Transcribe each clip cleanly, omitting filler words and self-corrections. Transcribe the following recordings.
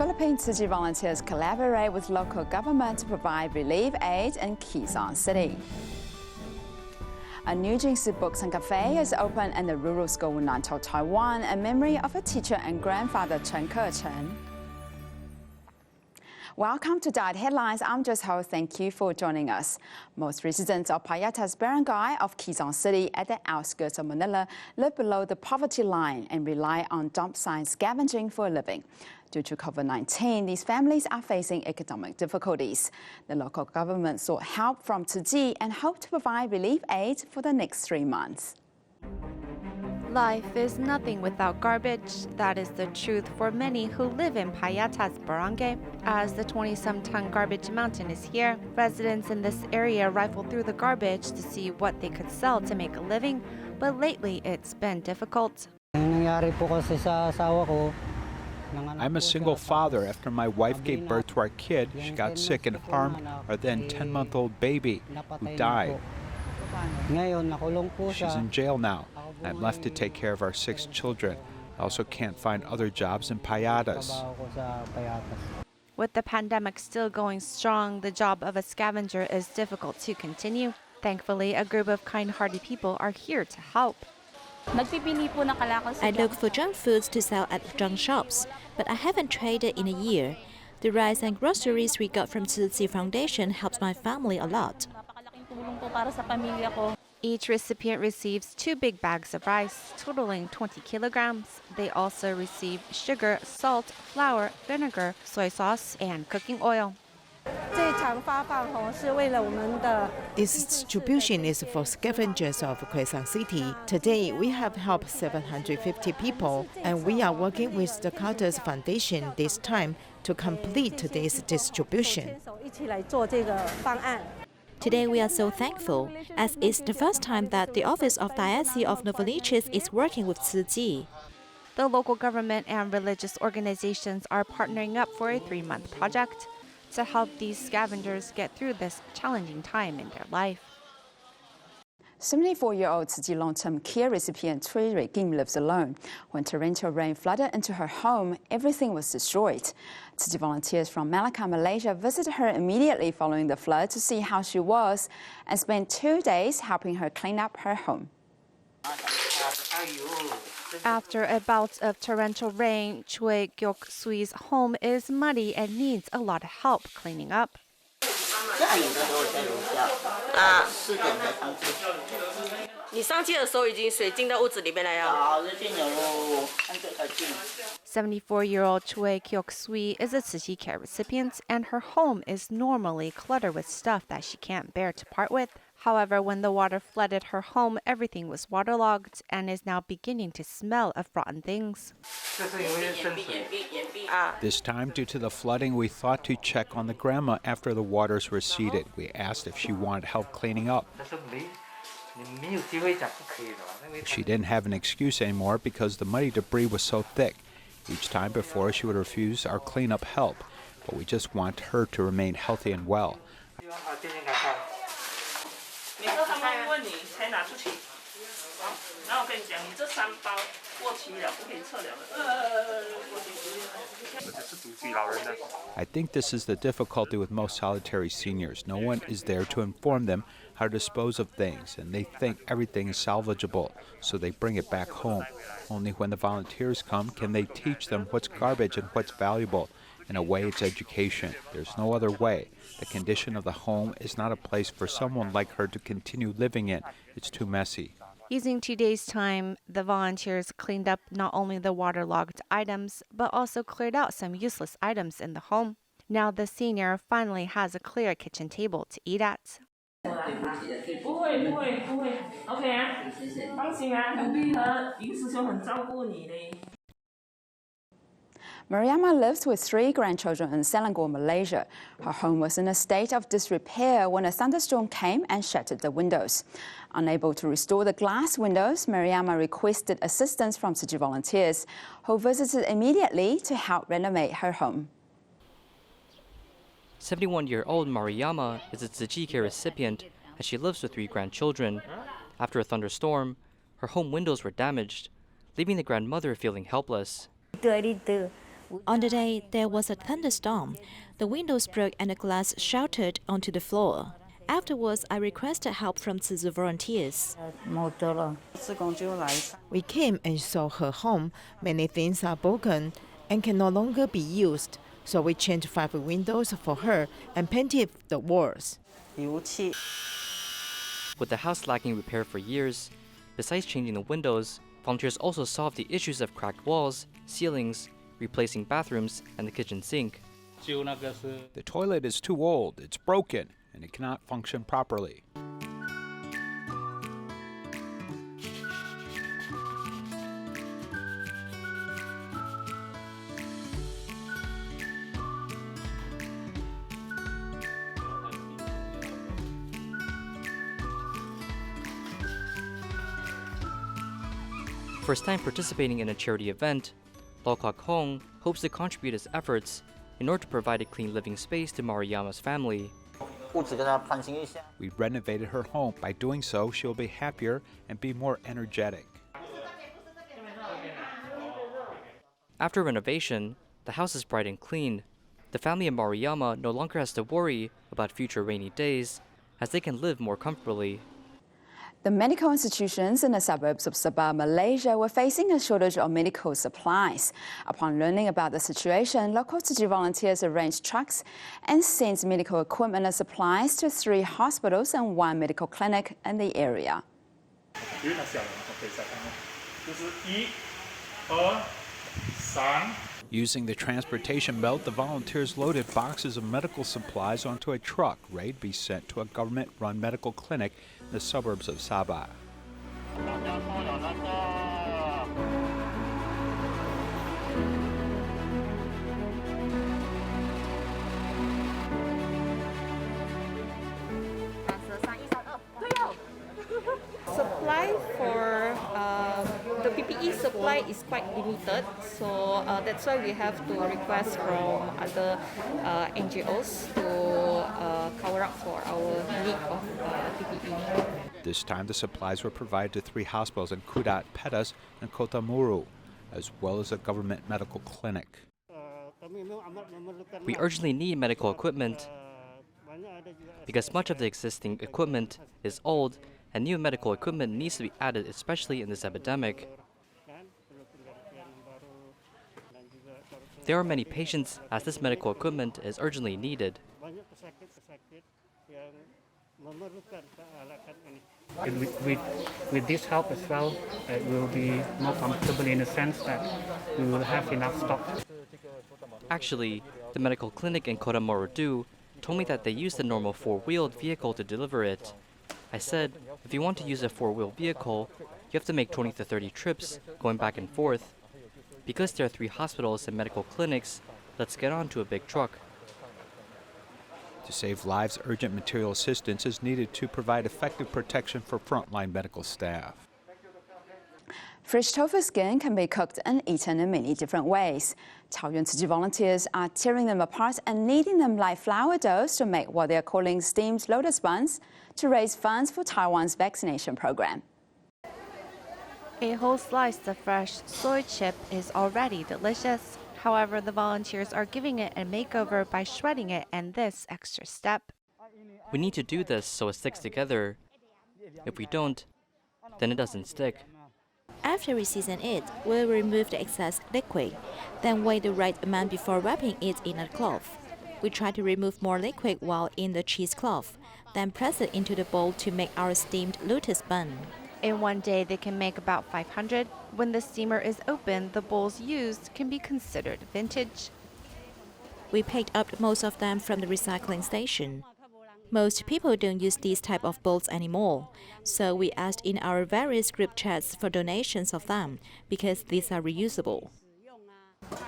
Philippine Tzu Chi volunteers collaborate with local government to provide relief aid in Quezon City. A new Jing books and cafe is open in the rural school in Nantou, Taiwan, in memory of a teacher and grandfather Chen Ke-chen. Welcome to Diet Headlines. I'm Jess Ho. Thank you for joining us. Most residents of Payatas Barangay of Quezon City at the outskirts of Manila live below the poverty line and rely on dump site scavenging for a living. Due to COVID-19, these families are facing economic difficulties. The local government sought help from Tzu Chi and hoped to provide relief aid for the next 3 months. Life is nothing without garbage. That is the truth for many who live in Payatas Barangay. As the 20-some-ton garbage mountain is here, residents in this area rifle through the garbage to see what they could sell to make a living, but lately it's been difficult. I'm a single father. After my wife gave birth to our kid, she got sick and harmed our then 10-month-old baby, who died. She's in jail now. I'm left to take care of our 6 children. I also can't find other jobs in Payatas. With the pandemic still going strong, the job of a scavenger is difficult to continue. Thankfully, a group of kind-hearted people are here to help. I look for junk foods to sell at junk shops, but I haven't traded in a year. The rice and groceries we got from Tzu Chi Foundation helps my family a lot. Each recipient receives 2 big bags of rice, totaling 20 kilograms. They also receive sugar, salt, flour, vinegar, soy sauce, and cooking oil. This distribution is for scavengers of Quezon City. Today, we have helped 750 people, and we are working with the Carter's Foundation this time to complete today's distribution. Today we are so thankful, as it's the first time that the Office of Diocese of Novaliches is working with Tzu Chi. The local government and religious organizations are partnering up for a 3-month project to help these scavengers get through this challenging time in their life. 74-year-old Tzu Chi long-term care recipient Jing lives alone. When torrential rain flooded into her home, everything was destroyed. Tzu Chi volunteers from Malacca, Malaysia visited her immediately following the flood to see how she was and spent 2 days helping her clean up her home. After a bout of torrential rain, Choi Gyok Sui's home is muddy and needs a lot of help cleaning up. 74-year-old Choi Gyok Sui is a Tzu Chi care recipient, and her home is normally cluttered with stuff that she can't bear to part with. However, when the water flooded her home, everything was waterlogged and is now beginning to smell of rotten things. This time, due to the flooding, we thought to check on the grandma after the waters receded. We asked if she wanted help cleaning up. She didn't have an excuse anymore because the muddy debris was so thick. Each time before, she would refuse our cleanup help, but we just want her to remain healthy and well. I think this is the difficulty with most solitary seniors. No one is there to inform them how to dispose of things, and they think everything is salvageable, so they bring it back home. Only when the volunteers come can they teach them what's garbage and what's valuable. In a way, it's education. There's no other way. The condition of the home is not a place for someone like her to continue living in. It's too messy. Using 2 days' time, the volunteers cleaned up not only the waterlogged items, but also cleared out some useless items in the home. Now the senior finally has a clear kitchen table to eat at. Mariama lives with 3 grandchildren in Selangor, Malaysia. Her home was in a state of disrepair when a thunderstorm came and shattered the windows. Unable to restore the glass windows, Mariama requested assistance from Tzu Chi volunteers, who visited immediately to help renovate her home. 71-year-old Mariama is a Tzu Chi care recipient, and she lives with 3 grandchildren. After a thunderstorm, her home windows were damaged, leaving the grandmother feeling helpless. On the day there was a thunderstorm, the windows broke and the glass shattered onto the floor. Afterwards, I requested help from Tzu Chi volunteers. We came and saw her home. Many things are broken and can no longer be used. So we changed 5 windows for her and painted the walls. With the house lacking repair for years, besides changing the windows, volunteers also solved the issues of cracked walls, ceilings, replacing bathrooms, and the kitchen sink. The toilet is too old, it's broken, and it cannot function properly. First time participating in a charity event, Lo Kwak Hong hopes to contribute his efforts in order to provide a clean living space to Maruyama's family. We renovated her home. By doing so, she'll be happier and be more energetic. After renovation, the house is bright and clean. The family of Maruyama no longer has to worry about future rainy days, as they can live more comfortably. The medical institutions in the suburbs of Sabah, Malaysia, were facing a shortage of medical supplies. Upon learning about the situation, local Tzu Chi volunteers arranged trucks and sent medical equipment and supplies to 3 hospitals and 1 medical clinic in the area. Using the transportation belt, the volunteers loaded boxes of medical supplies onto a truck, ready to be sent to a government-run medical clinic in the suburbs of Sabah. Supply for the PPE supply is quite limited, so that's why we have to request from other NGOs to cover up for our need of PPE. This time, the supplies were provided to 3 hospitals in Kudat, Pedas, and Kota Muru, as well as a government medical clinic. We urgently need medical equipment because much of the existing equipment is old and new medical equipment needs to be added, especially in this epidemic. There are many patients as this medical equipment is urgently needed. With this help as well, it will be more comfortable in the sense that we will have enough stock. Actually, the medical clinic in Kota Morodu told me that they used the normal 4-wheeled vehicle to deliver it. I said, if you want to use a 4-wheel vehicle, you have to make 20 to 30 trips going back and forth. Because there are 3 hospitals and medical clinics, let's get on to a big truck. To save lives, urgent material assistance is needed to provide effective protection for frontline medical staff. Fresh tofu skin can be cooked and eaten in many different ways. Taoyuan Tzu Chi volunteers are tearing them apart and kneading them like flour doughs to make what they are calling steamed lotus buns to raise funds for Taiwan's vaccination program. A whole slice of fresh soy chip is already delicious. However, the volunteers are giving it a makeover by shredding it and this extra step. We need to do this so it sticks together. If we don't, then it doesn't stick. After we season it, we'll remove the excess liquid, then weigh the right amount before wrapping it in a cloth. We try to remove more liquid while in the cheesecloth, then press it into the bowl to make our steamed lotus bun. In one day, they can make about 500. When the steamer is open, the bowls used can be considered vintage. We picked up most of them from the recycling station. Most people don't use these type of bowls anymore, so we asked in our various group chats for donations of them because these are reusable.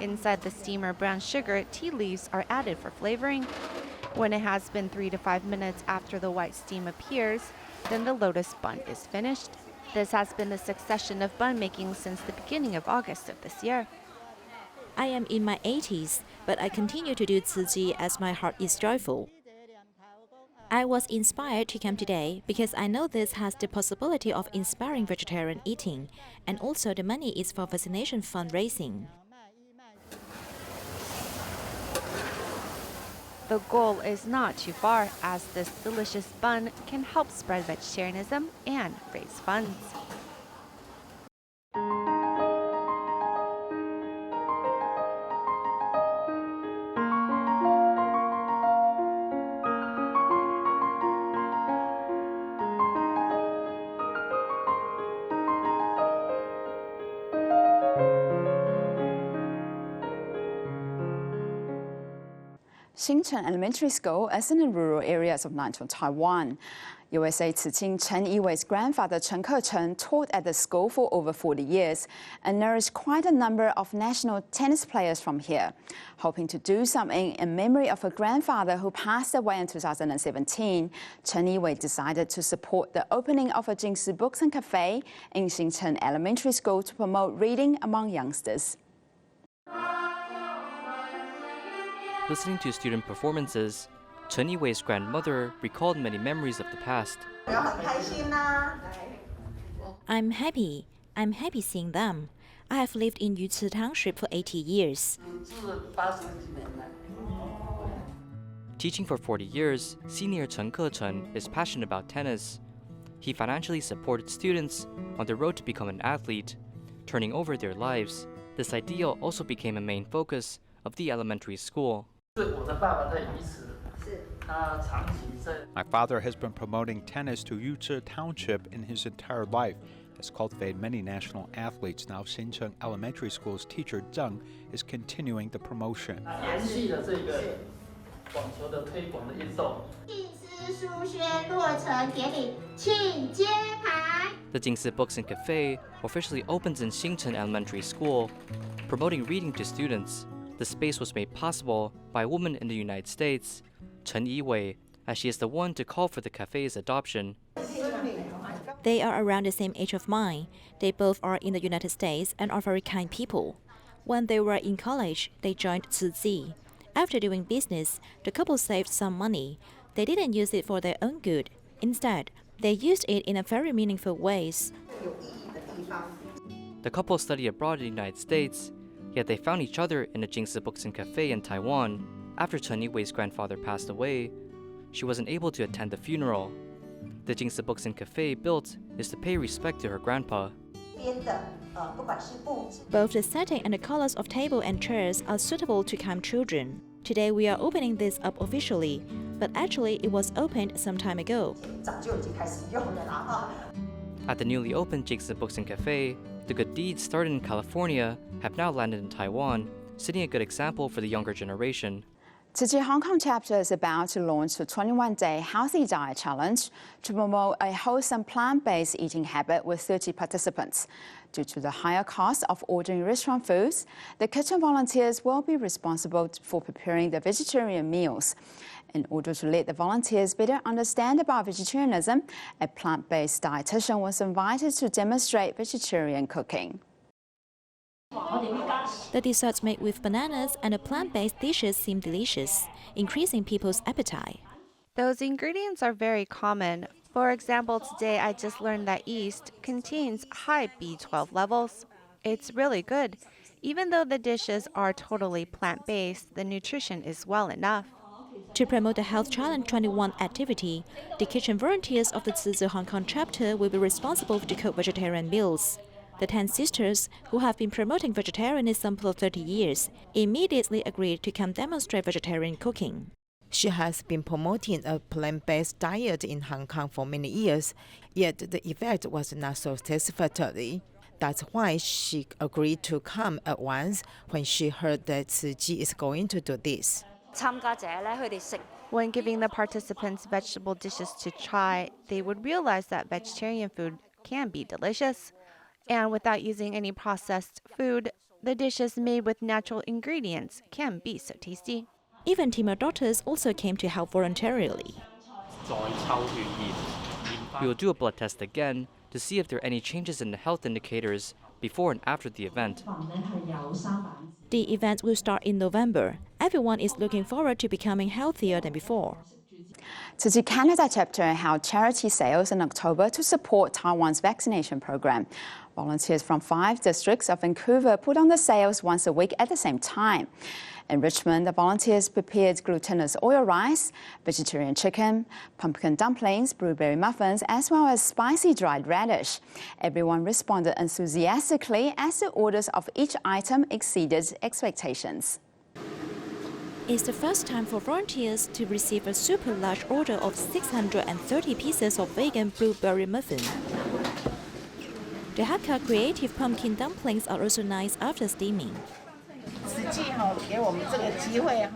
Inside the steamer, brown sugar, tea leaves are added for flavoring. When it has been 3 to 5 minutes after the white steam appears, then the lotus bun is finished. This has been the succession of bun making since the beginning of August of this year. I am in my 80s, but I continue to do Tzu Chi as my heart is joyful. I was inspired to come today because I know this has the possibility of inspiring vegetarian eating, and also the money is for vaccination fundraising. The goal is not too far, as this delicious bun can help spread vegetarianism and raise funds. Xinchen Elementary School is in the rural areas of Nantou, Taiwan. USA Tzu Chi Chen Yiwei's grandfather Chen Ke-chen taught at the school for over 40 years and nourished quite a number of national tennis players from here. Hoping to do something in memory of her grandfather who passed away in 2017, Chen Yiwei decided to support the opening of a Jing Books and Cafe in Xinchen Elementary School to promote reading among youngsters. Listening to student performances, Chen Yiwei's grandmother recalled many memories of the past. I'm happy. I'm happy seeing them. I have lived in Yuci Township for 80 years. Teaching for 40 years, senior Chen Ke-chen is passionate about tennis. He financially supported students on the road to become an athlete, turning over their lives. This ideal also became a main focus of the elementary school. My father has been promoting tennis to Yuci Township in his entire life, has cultivated many national athletes. Now Xinchen Elementary School's teacher Jing is continuing the promotion. The Jing Books and Cafe officially opens in Xinchen Elementary School, promoting reading to students. The space was made possible by a woman in the United States, Chen Yiwei, as she is the one to call for the cafe's adoption. They are around the same age of mine. They both are in the United States and are very kind people. When they were in college, they joined Tzu Chi. After doing business, the couple saved some money. They didn't use it for their own good. Instead, they used it in a very meaningful ways. The couple studied abroad in the United States, yet they found each other in the Jing Books and Cafe in Taiwan. After Chen Yiwei's grandfather passed away, she wasn't able to attend the funeral. The Jing Books and Cafe built is to pay respect to her grandpa. Both the setting and the colors of table and chairs are suitable to calm children. Today we are opening this up officially, but actually it was opened some time ago. At the newly opened Jing Books and Cafe, the good deeds started in California have now landed in Taiwan, setting a good example for the younger generation. Tzu Chi Hong Kong chapter is about to launch the 21-day Healthy Diet Challenge to promote a wholesome plant-based eating habit with 30 participants. Due to the higher cost of ordering restaurant foods, the kitchen volunteers will be responsible for preparing the vegetarian meals. In order to let the volunteers better understand about vegetarianism, a plant-based dietitian was invited to demonstrate vegetarian cooking. The desserts made with bananas and the plant-based dishes seem delicious, increasing people's appetite. Those ingredients are very common. For example, today I just learned that yeast contains high B12 levels. It's really good. Even though the dishes are totally plant-based, the nutrition is well enough. To promote the Health Challenge 21 activity, the kitchen volunteers of the Tzu Chi Hong Kong chapter will be responsible to cook vegetarian meals. The 10 sisters, who have been promoting vegetarianism for 30 years, immediately agreed to come demonstrate vegetarian cooking. She has been promoting a plant-based diet in Hong Kong for many years, yet the effect was not so satisfactory. That's why she agreed to come at once when she heard that Tzu Chi is going to do this. When giving the participants vegetable dishes to try, they would realize that vegetarian food can be delicious. And without using any processed food, the dishes made with natural ingredients can be so tasty. Even team adopters also came to help voluntarily. We will do a blood test again to see if there are any changes in the health indicators before and after the event. The event will start in November. Everyone is looking forward to becoming healthier than before. Tzu Chi Canada chapter held charity sales in October to support Taiwan's vaccination program. Volunteers from 5 districts of Vancouver put on the sales once a week at the same time. In Richmond, the volunteers prepared glutinous oil rice, vegetarian chicken, pumpkin dumplings, blueberry muffins, as well as spicy dried radish. Everyone responded enthusiastically as the orders of each item exceeded expectations. It's the first time for volunteers to receive a super large order of 630 pieces of vegan blueberry muffin. The Hakka creative pumpkin dumplings are also nice after steaming.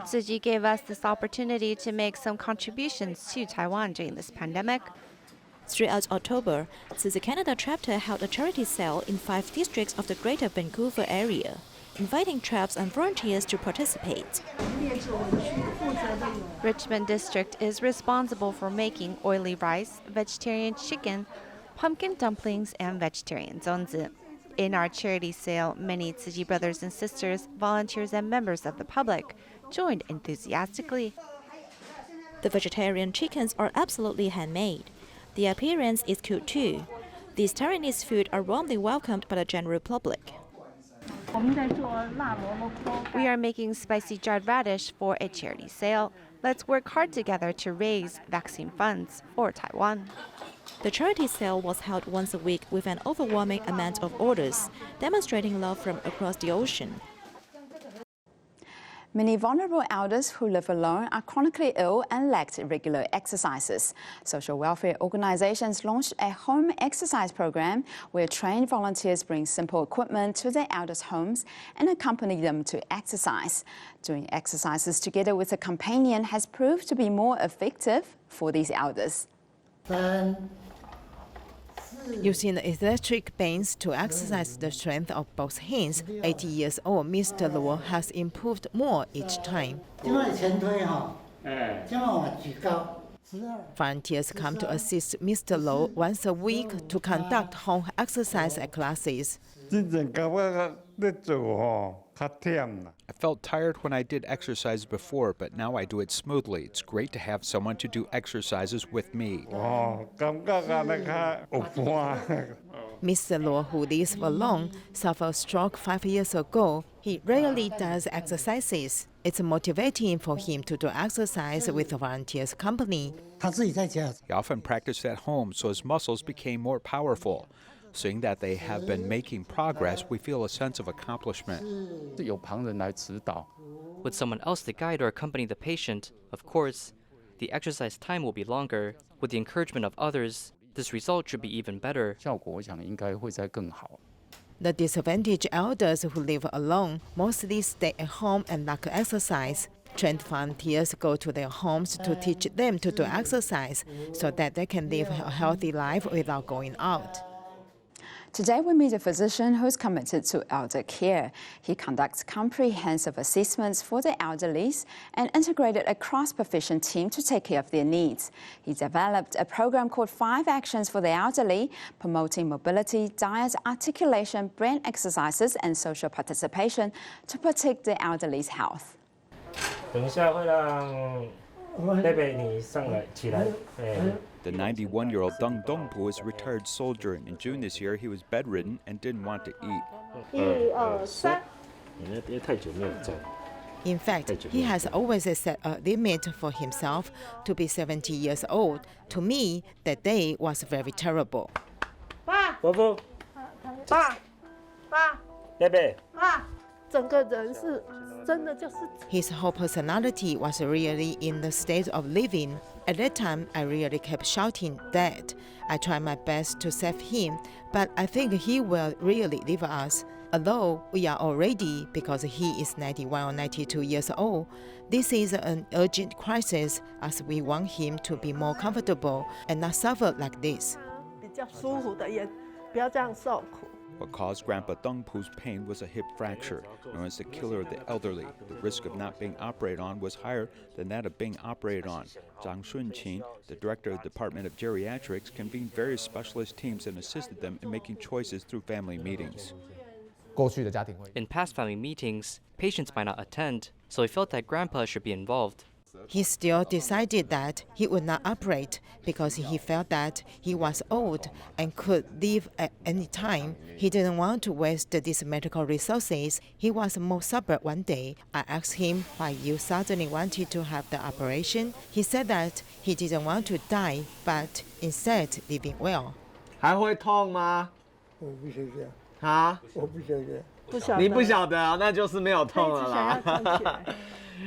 Tzu Chi gave us this opportunity to make some contributions to Taiwan during this pandemic. Throughout October, Tzu Chi Canada chapter held a charity sale in 5 districts of the Greater Vancouver area, inviting tribes and volunteers to participate. Richmond District is responsible for making oily rice, vegetarian chicken, pumpkin dumplings, and vegetarian zongzi. In our charity sale, many Tzu Chi brothers and sisters, volunteers, and members of the public joined enthusiastically. The vegetarian chickens are absolutely handmade. The appearance is cute too. These Taiwanese food are warmly welcomed by the general public. We are making spicy dried radish for a charity sale. Let's work hard together to raise vaccine funds for Taiwan. The charity sale was held once a week with an overwhelming amount of orders, demonstrating love from across the ocean. Many vulnerable elders who live alone are chronically ill and lacked regular exercises. Social welfare organizations launched a home exercise program where trained volunteers bring simple equipment to their elders' homes and accompany them to exercise. Doing exercises together with a companion has proved to be more effective for these elders. Using electric bands to exercise the strength of both hands, 80 years old Mr. Luo has improved more each time. Volunteers come to assist Mr. Luo once a week to conduct home exercise classes. I felt tired when I did exercise before, but now I do it smoothly. It's great to have someone to do exercises with me. Mr. Luo, who lives alone, suffered a stroke 5 years ago. He rarely does exercises. It's motivating for him to do exercise with a volunteer's company. He often practiced at home, so his muscles became more powerful. Seeing that they have been making progress, we feel a sense of accomplishment. With someone else to guide or accompany the patient, of course, the exercise time will be longer. With the encouragement of others, this result should be even better. The disadvantaged elders who live alone mostly stay at home and lack exercise. Trained volunteers go to their homes to teach them to do exercise so that they can live a healthy life without going out. Today we meet a physician who's committed to elder care. He conducts comprehensive assessments for the elderly and integrated a cross-profession team to take care of their needs. He developed a program called 5 Actions for the Elderly, promoting mobility, diet, articulation, brain exercises, and social participation to protect the elderly's health. 等一下会让贝贝你上来起来。 The 91-year-old Deng Dongpu is a retired soldier. In June this year, he was bedridden and didn't want to eat. 1、2、3。你别太久没有站。 In fact, he has always set a limit for himself to be 70 years old. To me, that day was very terrible. 伯父。爸。贝贝。 His whole personality was really in the state of living. At that time, I really kept shouting, "Dad!" I tried my best to save him, but I think he will really leave us. Although we are all ready because he is 91 or 92 years old, this is an urgent crisis as we want him to be more comfortable and not suffer like this. What caused Grandpa Dengpu's pain was a hip fracture, known as the killer of the elderly. The risk of not being operated on was higher than that of being operated on. Zhang Shunqin, the director of the Department of Geriatrics, convened various specialist teams and assisted them in making choices through family meetings. In past family meetings, patients might not attend, so we felt that Grandpa should be involved. He still decided that he would not operate because he felt that he was old and could leave at any time. He didn't want to waste these medical resources. He was more sober one day. I asked him why you suddenly wanted to have the operation. He said that he didn't want to die, but instead living well. 还会痛吗？我不晓得。啊？我不晓得。不晓得。你不晓得啊，那就是没有痛了啦。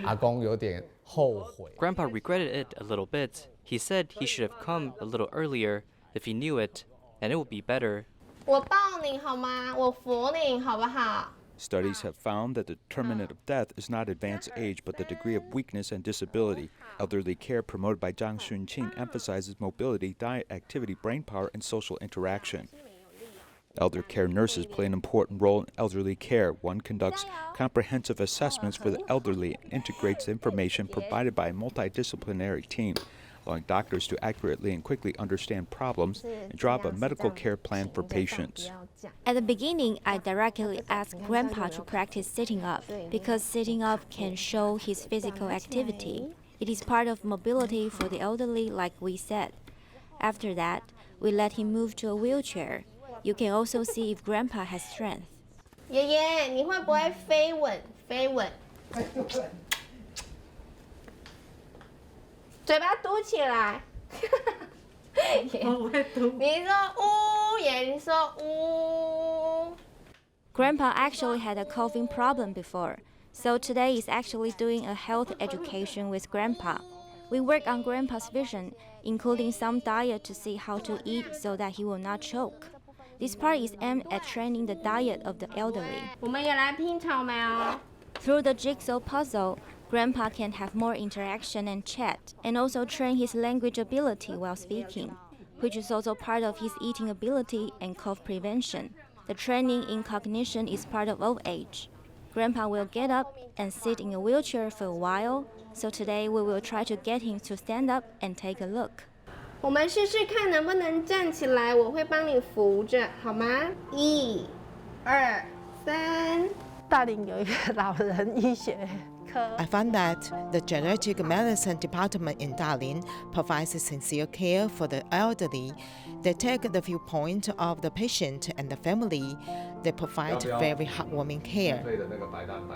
阿公有点后悔。 Grandpa regretted it a little bit. He said he should have come a little earlier if he knew it, and it would be better. 我抱你好吗？我扶你好不好？ Studies have found that the determinant of death is not advanced age, but the degree of weakness and disability. Elderly care promoted by Zhang Xunqing emphasizes mobility, diet, activity, brain power, and social interaction. Elder care nurses play an important role in elderly care. One conducts comprehensive assessments for the elderly and integrates the information provided by a multidisciplinary team, allowing doctors to accurately and quickly understand problems and draw up a medical care plan for patients. At the beginning, I directly asked Grandpa to practice sitting up because sitting up can show his physical activity. It is part of mobility for the elderly, like we said. After that, we let him move to a wheelchair. You can also see if Grandpa has strength. 爷爷，你会不会飞吻？飞吻。嘴巴嘟起来。我会嘟。你说呜，爷，你说呜。 Grandpa actually had a coughing problem before, so today is actually doing a health education with Grandpa. We work on Grandpa's vision, including some diet to see how to eat so that he will not choke. This part is aimed at training the diet of the elderly. 我们也来拼草莓哦。 Through the jigsaw puzzle, Grandpa can have more interaction and chat, and also train his language ability while speaking, which is also part of his eating ability and cough prevention. The training in cognition is part of old age. Grandpa will get up and sit in a wheelchair for a while, so today we will try to get him to stand up and take a look. 我们试试看能不能站起来，我会帮你扶着，好吗？1、2、3。大林有一个老人医学科。 I found that the geriatric medicine department in Dalian provides sincere care for the elderly. They take the viewpoint of the patient and the family. They provide very heartwarming care.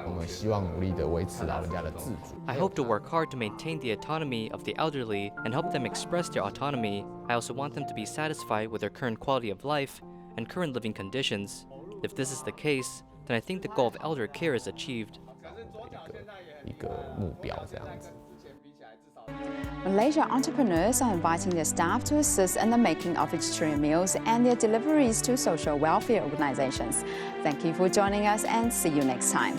我们希望努力地维持老人家的自主。 I hope to work hard to maintain the autonomy of the elderly and help them express their autonomy. I also want them to be satisfied with their current quality of life and current living conditions. If this is the case, then I think the goal of elder care is achieved. 一个目标这样子。 Malaysia entrepreneurs are inviting their staff to assist in the making of vegetarian meals and their deliveries to social welfare organizations. Thank you for joining us and see you next time.